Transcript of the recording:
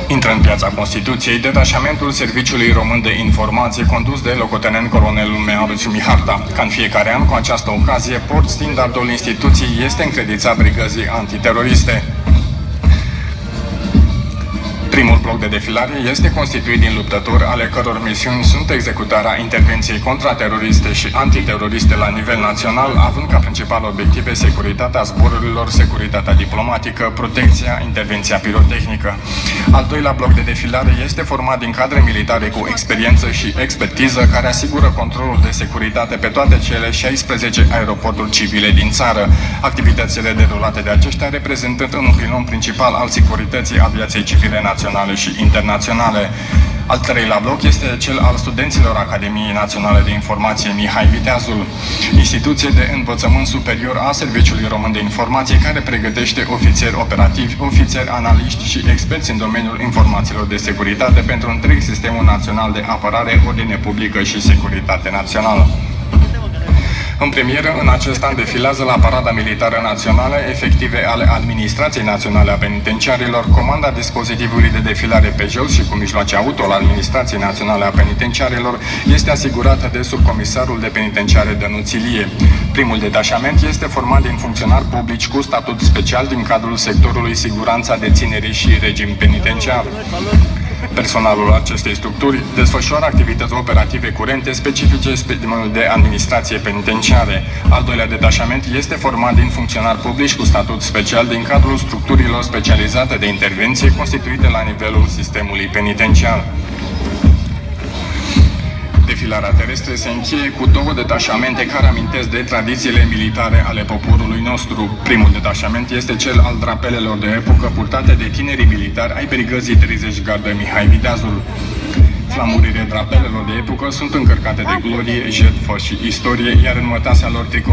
Intră în piața Constituției detașamentul Serviciului Român de Informație condus de locotenent colonelul Mearuț Miharta. Ca în fiecare an, cu această ocazie, port standardul instituției este încredințat brigăzii antiteroriste. Primul bloc de defilare este constituit din luptători ale căror misiuni sunt executarea intervenției contrateroriste și antiteroriste la nivel național, având ca principal obiective securitatea zborurilor, securitatea diplomatică, protecția, intervenția pirotehnică. Al doilea bloc de defilare este format din cadre militare cu experiență și expertiză care asigură controlul de securitate pe toate cele 16 aeroporturi civile din țară, activitățile derulate de aceștia reprezentând un pilon principal al securității aviației civile naționale și internaționale. Al treilea bloc este cel al studenților Academiei Naționale de Informație Mihai Viteazul, instituție de învățământ superior a Serviciului Român de Informație care pregătește ofițeri operativi, ofițeri analiști și experți în domeniul informațiilor de securitate pentru întreg sistemul național de apărare, ordine publică și securitate națională. În premieră, în acest an defilează la Parada Militară Națională efective ale Administrației Naționale a Penitenciarilor, comanda dispozitivului de defilare pe jos și cu mijloace auto al Administrației Naționale a Penitenciarilor este asigurată de subcomisarul de penitenciare Dănuț Ilie. Primul detașament este format din funcționari publici cu statut special din cadrul sectorului siguranța, deținerii și regim penitenciar. Personalul acestei structuri desfășoară activități operative curente specifice de administrație penitenciare. Al doilea detașament este format din funcționari publici cu statut special din cadrul structurilor specializate de intervenție constituite la nivelul sistemului penitenciar. Defilarea terestră se încheie cu două detașamente care amintesc de tradițiile militare ale poporului nostru. Primul detașament este cel al drapelelor de epocă purtate de tinerii militari ai brigăzii 30 Gardă Mihai Viteazul. Flamurile drapelelor de epocă sunt încărcate de glorie, jertfă și istorie, iar în mătasea lor tricolor